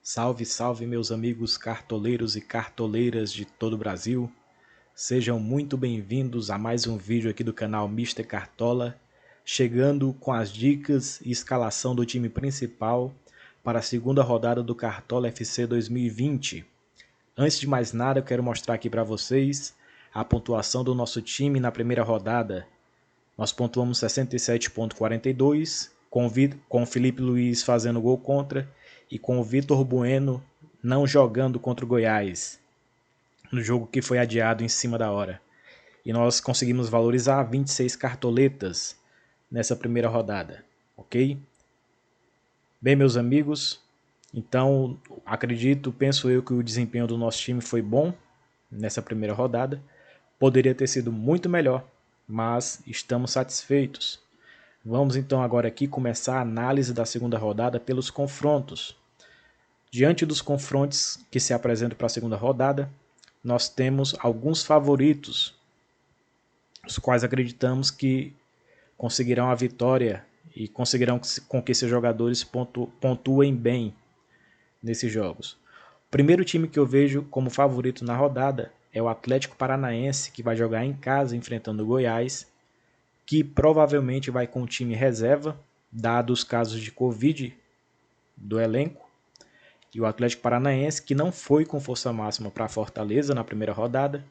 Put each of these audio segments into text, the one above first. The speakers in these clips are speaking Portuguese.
Salve, salve, meus amigos cartoleiros e cartoleiras de todo o Brasil. Sejam muito bem-vindos a mais um vídeo aqui do canal Mister Cartola, chegando com as dicas e escalação do time principal para a segunda rodada do Cartola FC 2020. Antes de mais nada, eu quero mostrar aqui para vocês a pontuação do nosso time na primeira rodada. Nós pontuamos 67,42, com o Felipe Luiz fazendo gol contra e com o Vitor Bueno não jogando contra o Goiás, no jogo que foi adiado em cima da hora. E nós conseguimos valorizar 26 cartoletas nessa primeira rodada, ok? Bem, meus amigos, então penso eu que o desempenho do nosso time foi bom nessa primeira rodada. Poderia ter sido muito melhor, mas estamos satisfeitos. Vamos então agora aqui começar a análise da segunda rodada pelos confrontos. Diante dos confrontos que se apresentam para a segunda rodada, nós temos alguns favoritos, os quais acreditamos que conseguirão a vitória e conseguirão com que seus jogadores pontuem bem nesses jogos. O primeiro time que eu vejo como favorito na rodada é o Atlético Paranaense, que vai jogar em casa enfrentando o Goiás, que provavelmente vai com o time reserva, dados os casos de Covid do elenco. E o Atlético Paranaense, que não foi com força máxima para Fortaleza na primeira rodada,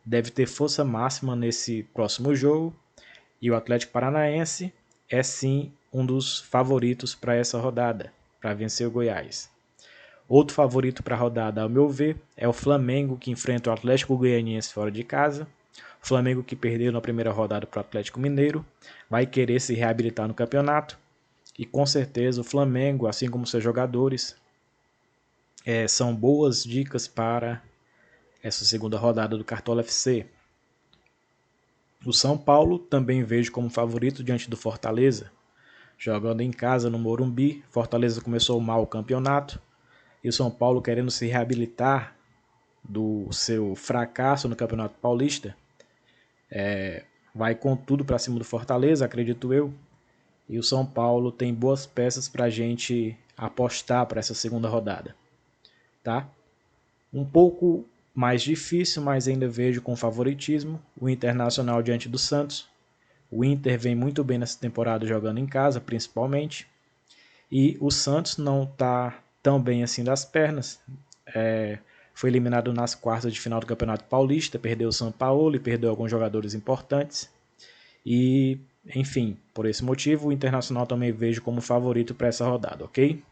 deve ter força máxima nesse próximo jogo. E o Atlético Paranaense é sim um dos favoritos para essa rodada, para vencer o Goiás. Outro favorito para a rodada, ao meu ver, é o Flamengo, que enfrenta o Atlético Goianiense fora de casa. O Flamengo, que perdeu na primeira rodada para o Atlético Mineiro, vai querer se reabilitar no campeonato. E com certeza o Flamengo, assim como seus jogadores, são boas dicas para essa segunda rodada do Cartola FC. O São Paulo também vejo como favorito diante do Fortaleza. Jogando em casa no Morumbi, Fortaleza começou mal o campeonato e o São Paulo, querendo se reabilitar do seu fracasso no Campeonato Paulista, vai com tudo para cima do Fortaleza, acredito eu. E o São Paulo tem boas peças para a gente apostar para essa segunda rodada. Tá? Um pouco mais difícil, mas ainda vejo com favoritismo o Internacional diante do Santos. O Inter vem muito bem nessa temporada jogando em casa, principalmente. E o Santos não está tão bem assim das pernas. Foi eliminado nas quartas de final do Campeonato Paulista, perdeu o São Paulo e perdeu alguns jogadores importantes. E, enfim, por esse motivo, o Internacional também vejo como favorito para essa rodada, ok?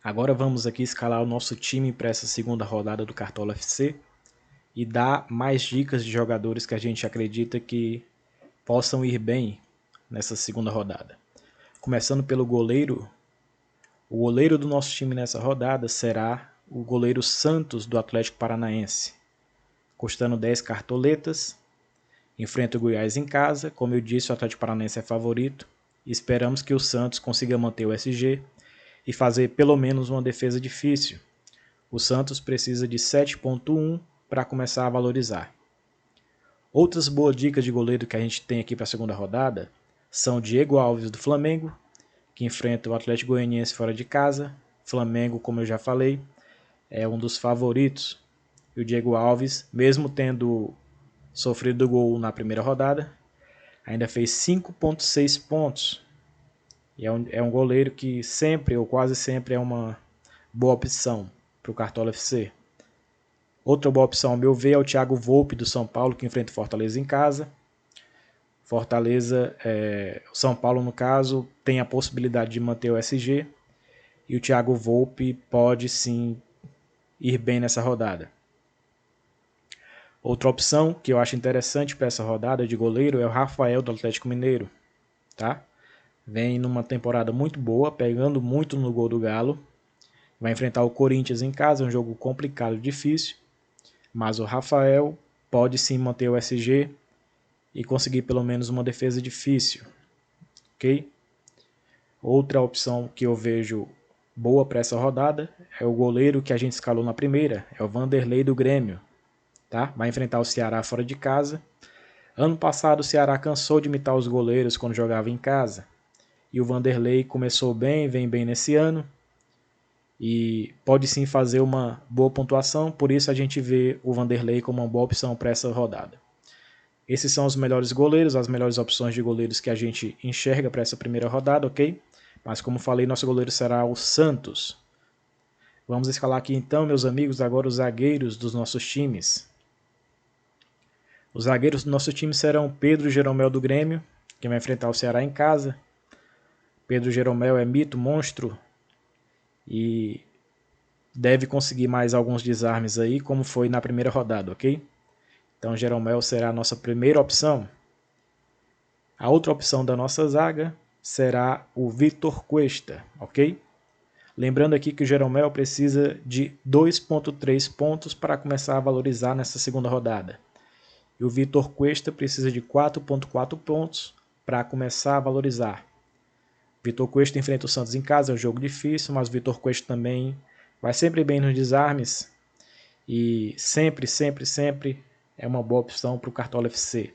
Agora vamos aqui escalar o nosso time para essa segunda rodada do Cartola FC e dar mais dicas de jogadores que a gente acredita que possam ir bem nessa segunda rodada. Começando pelo goleiro, o goleiro do nosso time nessa rodada será o goleiro Santos do Atlético Paranaense, custando 10 cartoletas, enfrenta o Goiás em casa, como eu disse, o Atlético Paranaense é favorito, e esperamos que o Santos consiga manter o SG e fazer pelo menos uma defesa difícil. O Santos precisa de 7,1 para começar a valorizar. Outras boas dicas de goleiro que a gente tem aqui para a segunda rodada são Diego Alves do Flamengo, que enfrenta o Atlético Goianiense fora de casa. Flamengo, como eu já falei, é um dos favoritos. E o Diego Alves, mesmo tendo sofrido gol na primeira rodada, ainda fez 5,6 pontos. E é um goleiro que sempre, ou quase sempre, é uma boa opção para o Cartola FC. Outra boa opção, ao meu ver, é o Thiago Volpe do São Paulo, que enfrenta o Fortaleza em casa. Fortaleza, o São Paulo, no caso, tem a possibilidade de manter o SG. E o Thiago Volpe pode sim ir bem nessa rodada. Outra opção que eu acho interessante para essa rodada de goleiro é o Rafael do Atlético Mineiro. Tá? Vem numa temporada muito boa, pegando muito no gol do Galo. Vai enfrentar o Corinthians em casa, um jogo complicado, difícil. Mas o Rafael pode sim manter o SG e conseguir pelo menos uma defesa difícil. Ok? Outra opção que eu vejo boa para essa rodada é o goleiro que a gente escalou na primeira, é o Vanderlei do Grêmio. Tá? Vai enfrentar o Ceará fora de casa. Ano passado o Ceará cansou de imitar os goleiros quando jogava em casa. E o Vanderlei começou bem, vem bem nesse ano. e pode sim fazer uma boa pontuação, por isso a gente vê o Vanderlei como uma boa opção para essa rodada. Esses são os melhores goleiros, as melhores opções de goleiros que a gente enxerga para essa primeira rodada, ok? Mas como falei, nosso goleiro será o Santos. Vamos escalar aqui então, meus amigos, agora os zagueiros dos nossos times. Os zagueiros do nosso time serão Pedro Jeromel do Grêmio, que vai enfrentar o Ceará em casa. Pedro Jeromel é mito, monstro, e deve conseguir mais alguns desarmes aí, como foi na primeira rodada, ok? Então Jeromel será a nossa primeira opção. A outra opção da nossa zaga será o Vitor Cuesta, ok? Lembrando aqui que o Jeromel precisa de 2.3 pontos para começar a valorizar nessa segunda rodada. E o Vitor Cuesta precisa de 4.4 pontos para começar a valorizar. Vitor Cuesta enfrenta o Santos em casa, é um jogo difícil, mas o Vitor Cuesta também vai sempre bem nos desarmes e sempre é uma boa opção para o Cartola FC.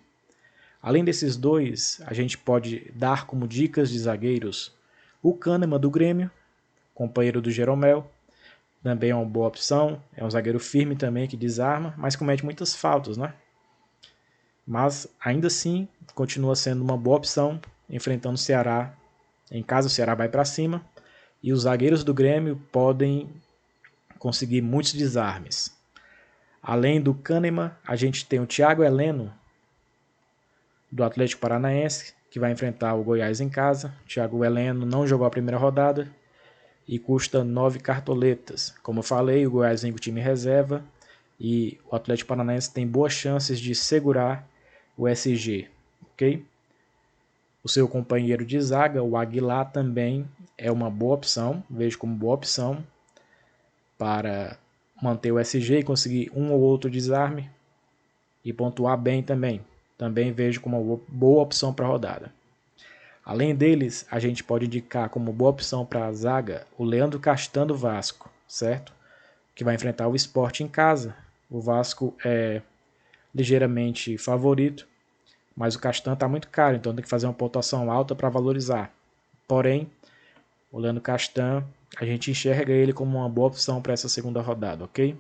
Além desses dois, a gente pode dar como dicas de zagueiros o Kahneman do Grêmio, companheiro do Jeromel, também é uma boa opção, é um zagueiro firme também que desarma, mas comete muitas faltas, né? Mas ainda assim continua sendo uma boa opção enfrentando o Ceará. Em casa o Ceará vai para cima e os zagueiros do Grêmio podem conseguir muitos desarmes. Além do Kahneman, a gente tem o Thiago Heleno do Atlético Paranaense, que vai enfrentar o Goiás em casa. O Thiago Heleno não jogou a primeira rodada e custa 9 cartoletas. Como eu falei, o Goiás vem com o time reserva e o Atlético Paranaense tem boas chances de segurar o SG, ok? O seu companheiro de zaga, o Aguilar, também é uma boa opção, vejo como boa opção para manter o SG e conseguir um ou outro desarme e pontuar bem também. Também vejo como uma boa opção para a rodada. Além deles, a gente pode indicar como boa opção para a zaga o Leandro Castan do Vasco, certo? Que vai enfrentar o Sport em casa. O Vasco é ligeiramente favorito, mas o Castan está muito caro, então tem que fazer uma pontuação alta para valorizar. Porém, o Leandro Castan, a gente enxerga ele como uma boa opção para essa segunda rodada, ok?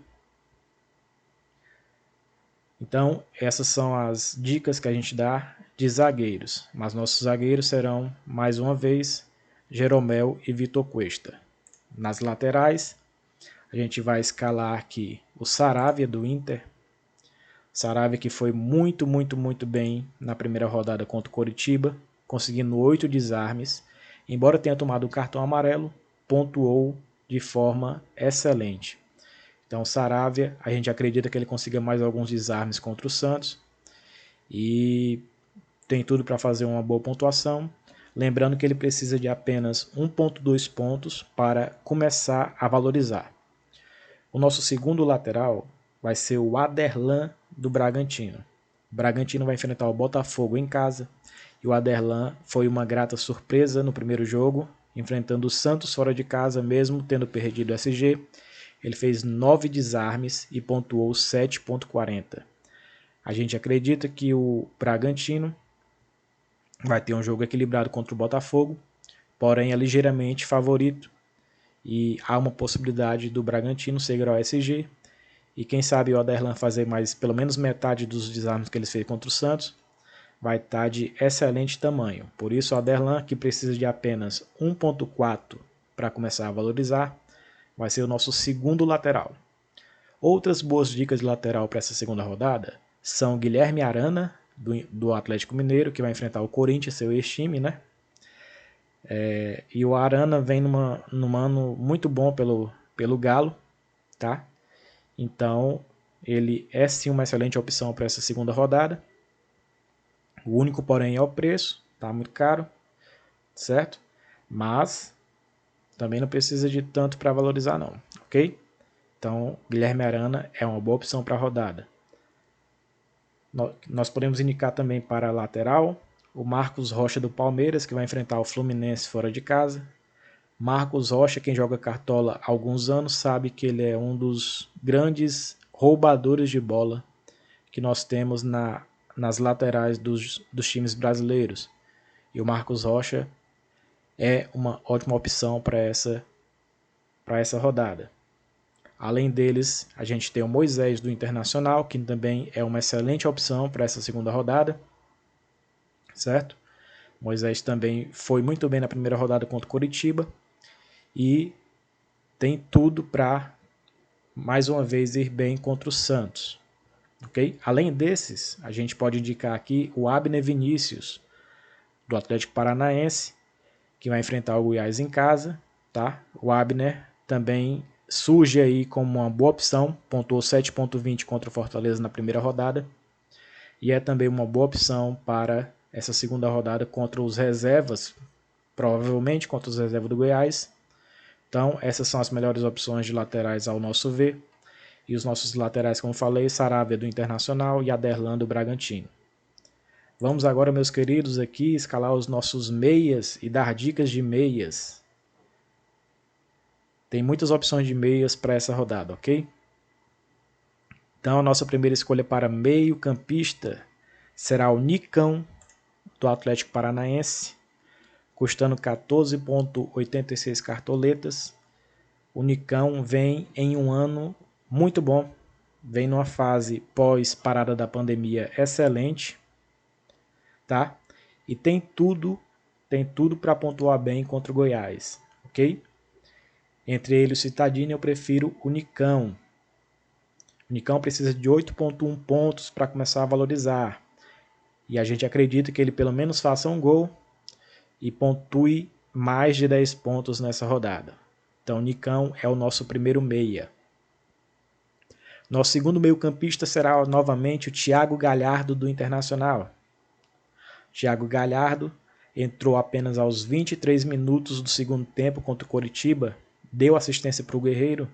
Então, essas são as dicas que a gente dá de zagueiros. Mas nossos zagueiros serão, mais uma vez, Jeromel e Vitor Cuesta. Nas laterais, a gente vai escalar aqui o Saravia do Inter. Saravia que foi muito bem na primeira rodada contra o Coritiba, conseguindo 8 desarmes. Embora tenha tomado o cartão amarelo, pontuou de forma excelente. Então, Saravia, a gente acredita que ele consiga mais alguns desarmes contra o Santos e tem tudo para fazer uma boa pontuação. Lembrando que ele precisa de apenas 1.2 pontos para começar a valorizar. O nosso segundo lateral vai ser o Aderlan do Bragantino. O Bragantino vai enfrentar o Botafogo em casa e o Aderlan foi uma grata surpresa no primeiro jogo, enfrentando o Santos fora de casa, mesmo tendo perdido o SG. Ele fez 9 desarmes e pontuou 7.40. A gente acredita que o Bragantino vai ter um jogo equilibrado contra o Botafogo, porém é ligeiramente favorito e há uma possibilidade do Bragantino segurar o SG e quem sabe o Aderlan fazer mais pelo menos metade dos desarmes que ele fez contra o Santos, vai estar de excelente tamanho. Por isso o Aderlan, que precisa de apenas 1.4 para começar a valorizar, vai ser o nosso segundo lateral. Outras boas dicas de lateral para essa segunda rodada são Guilherme Arana, do Atlético Mineiro, que vai enfrentar o Corinthians, seu ex-time, né? E o Arana vem num ano muito bom pelo Galo, tá? Então, ele é sim uma excelente opção para essa segunda rodada. O único, porém, é o preço, tá muito caro, certo? Mas também não precisa de tanto para valorizar não, ok? Então, Guilherme Arana é uma boa opção para a rodada. Nós podemos indicar também para a lateral o Marcos Rocha do Palmeiras, que vai enfrentar o Fluminense fora de casa. Marcos Rocha, quem joga cartola há alguns anos, sabe que ele é um dos grandes roubadores de bola que nós temos nas laterais dos times brasileiros. E o Marcos Rocha é uma ótima opção para essa para essa rodada. Além deles, a gente tem o Moisés do Internacional, que também é uma excelente opção para essa segunda rodada, certo? Moisés também foi muito bem na primeira rodada contra o Coritiba e tem tudo para, mais uma vez, ir bem contra o Santos. Okay? Além desses, a gente pode indicar aqui o Abner Vinícius, do Atlético Paranaense, que vai enfrentar o Goiás em casa. Tá? O Abner também surge aí como uma boa opção, pontuou 7.20 contra o Fortaleza na primeira rodada, e é também uma boa opção para essa segunda rodada contra os reservas, provavelmente contra os reservas do Goiás. Então, essas são as melhores opções de laterais ao nosso ver. E os nossos laterais, como falei, Saravia do Internacional e Aderlan do Bragantino. Vamos agora, meus queridos, aqui escalar os nossos meias e dar dicas de meias. Tem muitas opções de meias para essa rodada, ok? Então, a nossa primeira escolha para meio campista será o Nicão, do Atlético Paranaense, custando 14,86 cartoletas. O Nicão vem em um ano muito bom, vem numa fase pós-parada da pandemia excelente, tá? E tem tudo para pontuar bem contra o Goiás, ok? Entre ele e o Citadini, eu prefiro o Nicão. O Nicão precisa de 8,1 pontos para começar a valorizar. E a gente acredita que ele pelo menos faça um gol e pontue mais de 10 pontos nessa rodada. Então, o Nicão é o nosso primeiro meia. Nosso segundo meio-campista será novamente o Thiago Galhardo do Internacional. Thiago Galhardo entrou apenas aos 23 minutos do segundo tempo contra o Coritiba, deu assistência para o Guerreiro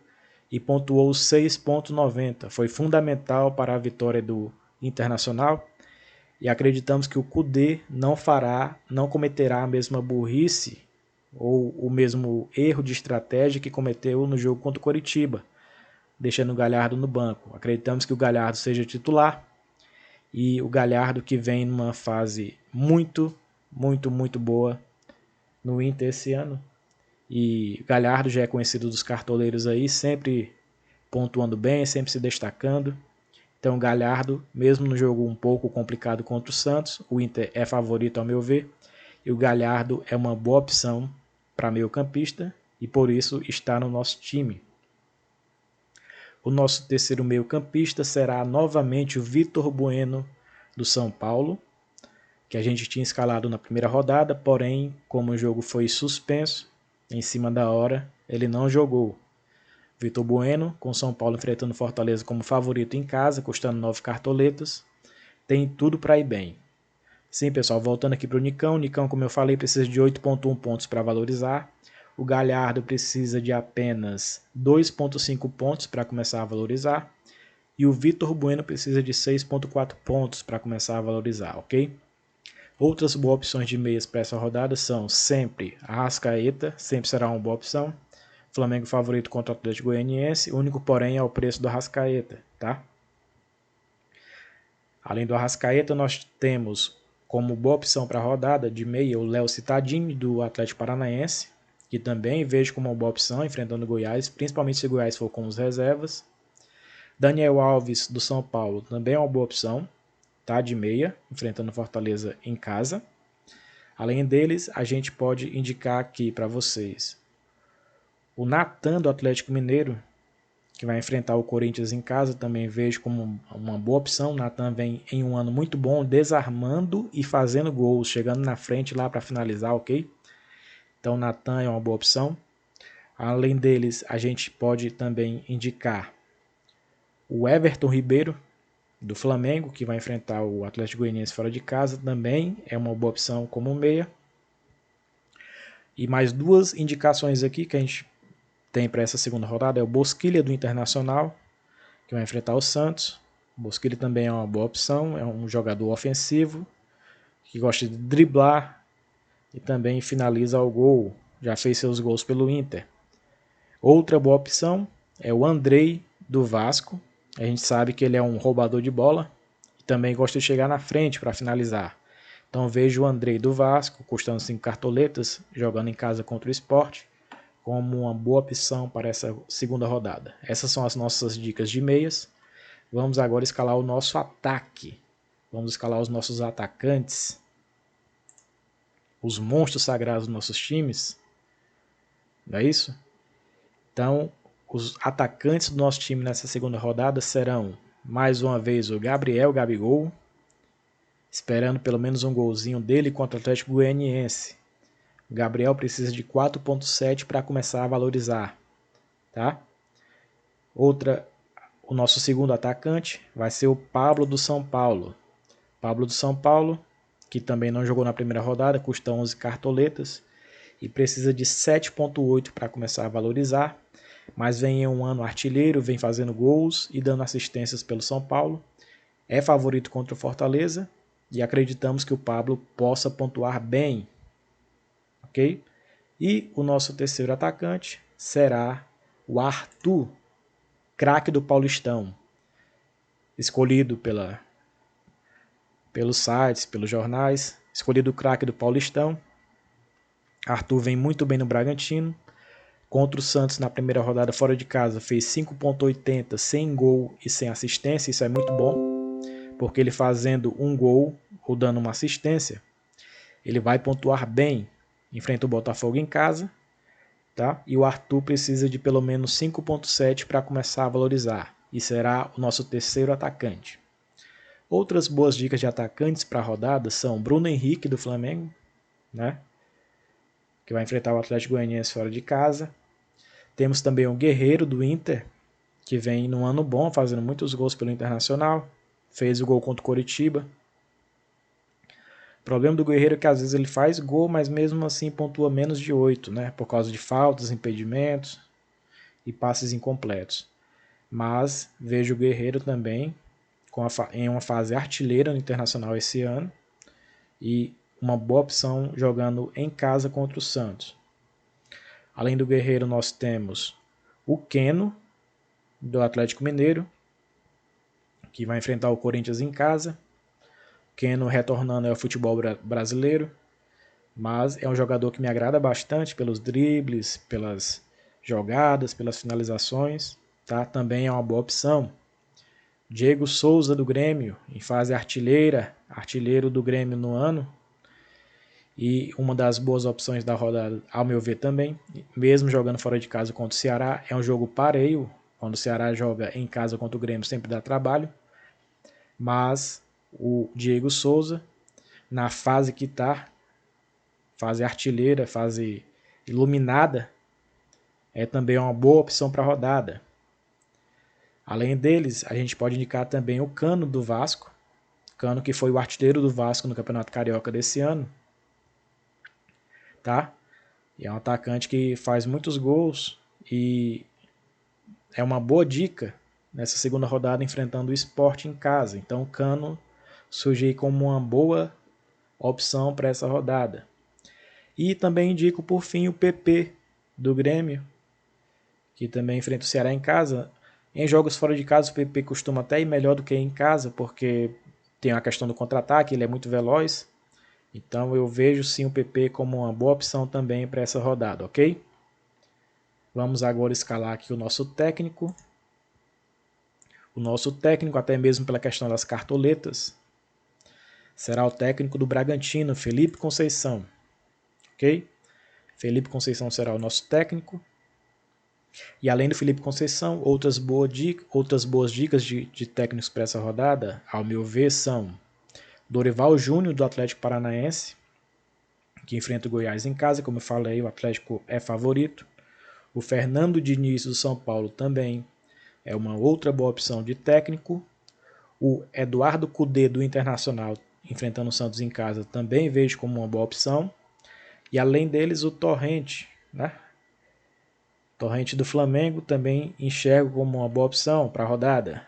e pontuou 6,90. Foi fundamental para a vitória do Internacional e acreditamos que o Kudê não cometerá a mesma burrice ou o mesmo erro de estratégia que cometeu no jogo contra o Coritiba, deixando o Galhardo no banco. Acreditamos que o Galhardo seja titular e o Galhardo que vem numa fase muito boa no Inter esse ano. E o Galhardo já é conhecido dos cartoleiros aí, sempre pontuando bem, sempre se destacando. Então o Galhardo, mesmo no jogo um pouco complicado contra o Santos, o Inter é favorito ao meu ver, e o Galhardo é uma boa opção para meio campista e por isso está no nosso time. O nosso terceiro meio campista será novamente o Vitor Bueno do São Paulo, que a gente tinha escalado na primeira rodada, porém, como o jogo foi suspenso, em cima da hora, ele não jogou. Vitor Bueno, com São Paulo enfrentando Fortaleza como favorito em casa, custando 9 cartoletas, tem tudo para ir bem. Sim, pessoal, voltando aqui para o Nicão. O Nicão, como eu falei, precisa de 8,1 pontos para valorizar. O Galhardo precisa de apenas 2,5 pontos para começar a valorizar. E o Vitor Bueno precisa de 6,4 pontos para começar a valorizar, ok? Outras boas opções de meias para essa rodada são sempre a Arrascaeta, sempre será uma boa opção. Flamengo favorito contra o Atlético Goianiense, o único porém é o preço do Arrascaeta, tá? Além do Arrascaeta, nós temos como boa opção para a rodada de meia o Léo Cittadini do Atlético Paranaense, que também vejo como uma boa opção enfrentando o Goiás, principalmente se o Goiás for com os reservas. Daniel Alves do São Paulo também é uma boa opção, tá? De meia, enfrentando Fortaleza em casa. Além deles, a gente pode indicar aqui para vocês o Natan do Atlético Mineiro, que vai enfrentar o Corinthians em casa, também vejo como uma boa opção. O Natan vem em um ano muito bom, desarmando e fazendo gols, chegando na frente lá para finalizar, ok? Então o Natan é uma boa opção. Além deles, a gente pode também indicar o Everton Ribeiro, do Flamengo, que vai enfrentar o Atlético Goianiense fora de casa, também é uma boa opção como meia. E mais duas indicações aqui que a gente tem para essa segunda rodada é o Bosquilha do Internacional, que vai enfrentar o Santos. O Bosquilha também é uma boa opção, é um jogador ofensivo, que gosta de driblar e também finaliza ao gol, já fez seus gols pelo Inter. Outra boa opção é o Andrei do Vasco, a gente sabe que ele é um roubador de bola e também gosta de chegar na frente para finalizar. Então vejo o Andrei do Vasco, custando 5 cartoletas, jogando em casa contra o Sport, como uma boa opção para essa segunda rodada. Essas são as nossas dicas de meias. Vamos agora escalar o nosso ataque. Vamos escalar os nossos atacantes, os monstros sagrados dos nossos times. Não é isso? Então, os atacantes do nosso time nessa segunda rodada serão, mais uma vez, o Gabriel Gabigol, esperando pelo menos um golzinho dele contra o Atlético Goianiense. O Gabriel precisa de 4.7 para começar a valorizar. Tá? O nosso segundo atacante vai ser o Pablo do São Paulo. Pablo do São Paulo, que também não jogou na primeira rodada, custa 11 cartoletas e precisa de 7.8 para começar a valorizar, mas vem em um ano artilheiro, vem fazendo gols e dando assistências pelo São Paulo. É favorito contra o Fortaleza e acreditamos que o Pablo possa pontuar bem. Ok? E o nosso terceiro atacante será o Arthur, craque do Paulistão, escolhido pelos sites, pelos jornais, escolhido o craque do Paulistão. Arthur vem muito bem no Bragantino. Contra o Santos na primeira rodada fora de casa fez 5.80 sem gol e sem assistência. Isso é muito bom, porque ele fazendo um gol ou dando uma assistência, ele vai pontuar bem. Enfrenta o Botafogo em casa, tá? E o Arthur precisa de pelo menos 5.7 para começar a valorizar. E será o nosso terceiro atacante. Outras boas dicas de atacantes para a rodada são Bruno Henrique do Flamengo, né? Que vai enfrentar o Atlético Goianiense fora de casa. Temos também o Guerreiro do Inter, que vem num ano bom, fazendo muitos gols pelo Internacional. Fez o gol contra o Coritiba. O problema do Guerreiro é que às vezes ele faz gol, mas mesmo assim pontua menos de 8, né? Por causa de faltas, impedimentos e passes incompletos. Mas vejo o Guerreiro também em uma fase artilheira no Internacional esse ano. E uma boa opção jogando em casa contra o Santos. Além do Guerreiro, nós temos o Keno, do Atlético Mineiro, que vai enfrentar o Corinthians em casa. Keno retornando ao futebol brasileiro, mas é um jogador que me agrada bastante pelos dribles, pelas jogadas, pelas finalizações. Tá? Também é uma boa opção. Diego Souza do Grêmio, em fase artilheira, artilheiro do Grêmio no ano. E uma das boas opções da rodada, ao meu ver também, mesmo jogando fora de casa contra o Ceará, é um jogo pareio. Quando o Ceará joga em casa contra o Grêmio sempre dá trabalho. Mas o Diego Souza, na fase que está, fase artilheira, fase iluminada, é também uma boa opção para a rodada. Além deles, a gente pode indicar também o Cano do Vasco. Cano que foi o artilheiro do Vasco no Campeonato Carioca desse ano. Tá? E é um atacante que faz muitos gols e é uma boa dica nessa segunda rodada enfrentando o Sport em casa. Então o Cano surge aí como uma boa opção para essa rodada. E também indico por fim o PP do Grêmio, que também enfrenta o Ceará em casa. Em jogos fora de casa o PP costuma até ir melhor do que em casa, porque tem a questão do contra-ataque, ele é muito veloz. Então eu vejo sim o PP como uma boa opção também para essa rodada, ok? Vamos agora escalar aqui o nosso técnico. O nosso técnico, até mesmo pela questão das cartoletas, será o técnico do Bragantino, Felipe Conceição. Ok? Felipe Conceição será o nosso técnico. E além do Felipe Conceição, outras boas dicas de técnicos para essa rodada, ao meu ver, são Dorival Júnior, do Atlético Paranaense, que enfrenta o Goiás em casa, como eu falei, o Atlético é favorito. O Fernando Diniz, do São Paulo, também é uma outra boa opção de técnico. O Eduardo Cudê, do Internacional, enfrentando o Santos em casa, também vejo como uma boa opção. E além deles, o Torrente, né? Torrente do Flamengo também enxergo como uma boa opção para a rodada.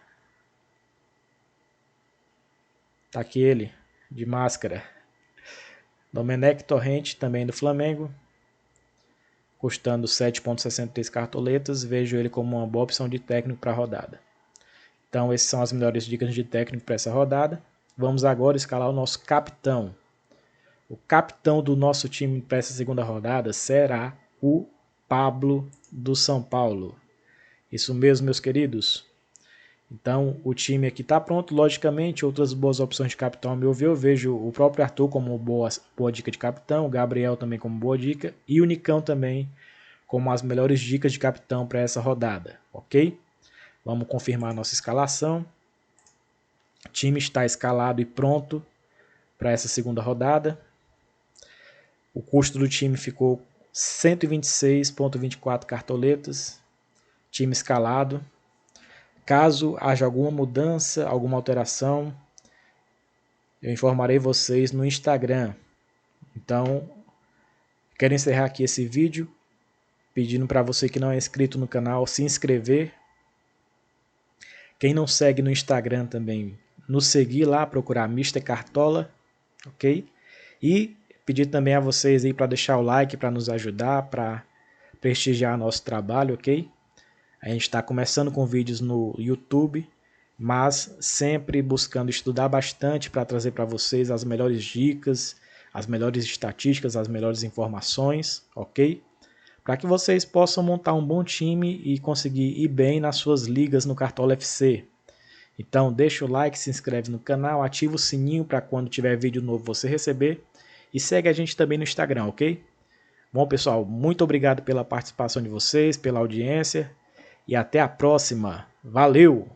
Tá aqui ele, de máscara. Domenech Torrente, também do Flamengo, custando 7.63 cartoletas, vejo ele como uma boa opção de técnico para a rodada. Então, essas são as melhores dicas de técnico para essa rodada. Vamos agora escalar o nosso capitão. O capitão do nosso time para essa segunda rodada será o Pablo do São Paulo. Isso mesmo, meus queridos. Então, o time aqui está pronto. Logicamente, outras boas opções de capitão, ao meu ver, eu vejo o próprio Arthur como boa dica de capitão, o Gabriel também como boa dica e o Nicão também como as melhores dicas de capitão para essa rodada, ok? Vamos confirmar a nossa escalação. O time está escalado e pronto para essa segunda rodada. O custo do time ficou 126,24 cartoletas. Time escalado. Caso haja alguma mudança, alguma alteração, eu informarei vocês no Instagram. Então, quero encerrar aqui esse vídeo pedindo para você que não é inscrito no canal se inscrever. Quem não segue no Instagram também, nos seguir lá, procurar Mr. Cartola, ok? E pedir também a vocês aí para deixar o like, para nos ajudar, para prestigiar nosso trabalho, ok? A gente está começando com vídeos no YouTube, mas sempre buscando estudar bastante para trazer para vocês as melhores dicas, as melhores estatísticas, as melhores informações, ok? Para que vocês possam montar um bom time e conseguir ir bem nas suas ligas no Cartola FC. Então deixa o like, se inscreve no canal, ativa o sininho para quando tiver vídeo novo você receber e segue a gente também no Instagram, ok? Bom pessoal, muito obrigado pela participação de vocês, pela audiência e até a próxima. Valeu!